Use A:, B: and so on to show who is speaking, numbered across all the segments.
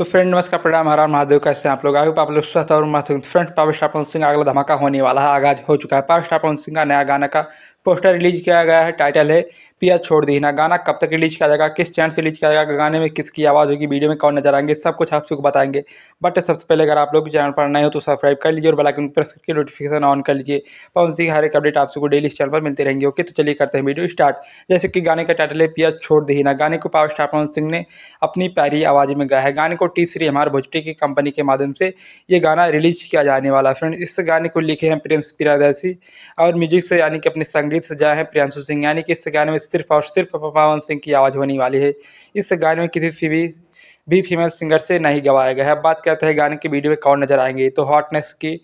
A: तो फ्रेंड नमस्कार, प्रणाम, हर हर महादेव। कैसे हैं आप लोग? आई होप आप लोग स्वस्थ और मस्त हैं। Friend, power star Pawan Singh का अगला धमाका होने वाला है, आगाज हो चुका है। पावर स्टार पवन सिंह का नया गाना का पोस्टर रिलीज किया गया है। टाइटल है पिया छोड़ दी ना। गाना कब तक रिलीज किया जाएगा, किस चैनल से रिलीज किया जाएगा, गाने में किसकी आवाज़ होगी, वीडियो में कौन नजर आएंगे, सब कुछ आप सबको बताएंगे। बट सबसे पहले अगर आप लोग चैनल पर नए हो तो सब्सक्राइब कर लीजिए और बेल आइकन प्रेस करके नोटिफिकेशन ऑन कर लीजिए। पवन सिंह हर एक अपडेट आप सबको डेली इस चैनल पर मिलते रहेंगे। ओके, तो चलिए करते हैं वीडियो स्टार्ट। जैसे कि गाने का टाइटल है पिया छोड़ दी ना। गाने को पावर स्टार पवन सिंह ने अपनी प्यारी आवाज़ में गाया है। गाने को टी सीरीज हमारे भोजपुरी की कंपनी के माध्यम से ये गाना रिलीज किया जाने वाला है। फ्रेंड, इस गाने को लिखे हैं प्रिंस प्रियदर्शी और म्यूजिक से यानी कि अपने संगीत से जाए हैं प्रियांशु सिंह। यानी कि इस गाने में सिर्फ और सिर्फ पवन सिंह की आवाज़ होने वाली है। इस गाने में किसी भी फीमेल सिंगर से नहीं गवाया गया है। अब बात करते हैं गाने के वीडियो में कौन नजर आएंगे, तो हॉटनेस की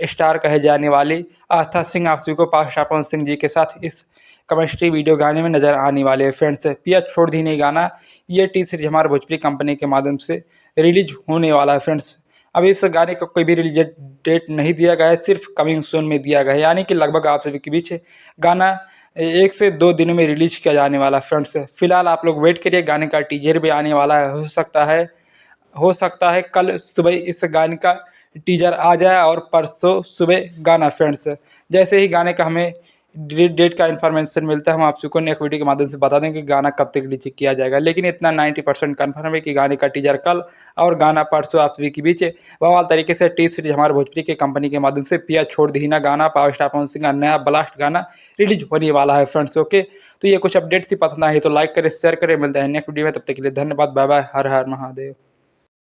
A: स्टार कहे जाने वाली आस्था सिंह आप सभी को पावर स्टार पवन सिंह जी के साथ इस केमिस्ट्री वीडियो गाने में नजर आने वाले हैं। फ्रेंड्स, पिया छोड़ दी नहीं गाना ये टी सीरीज हमारे भोजपुरी कंपनी के माध्यम से रिलीज होने वाला है। फ्रेंड्स, अभी इस गाने का कोई भी रिलीज डेट नहीं दिया गया है, सिर्फ कमिंग सून में दिया गया है। यानी कि लगभग आप सभी के बीच गाना 1 से 2 दिनों में रिलीज किया जाने वाला है। फ्रेंड्स, फिलहाल आप लोग वेट करिए, गाने का टीजर भी आने वाला है। हो सकता है कल सुबह इस गाने का टीजर आ जाए और परसों सुबह गाना। फ्रेंड्स, जैसे ही गाने का हमें डेट का इन्फॉर्मेशन मिलता है, हम आप सबको नेक्स्ट वीडियो के माध्यम से बता देंगे कि गाना कब तक रिलीज किया जाएगा। लेकिन इतना 90% कन्फर्म है कि गाने का टीजर कल और गाना परसों आप सभी के बीच बवाल तरीके से टी सीरीज हमारे भोजपुरी की कंपनी के माध्यम से पिया छोड़ दी ना गाना पावर स्टार पवन सिंह का नया ब्लास्ट गाना रिलीज होने वाला है। फ्रेंड्स, ओके, तो ये कुछ अपडेट थी, पसंद आई तो लाइक करें, शेयर करें। मिलते हैं नेक्स्ट वीडियो में, तब तक के लिए धन्यवाद। बाय बाय, हर हर महादेव।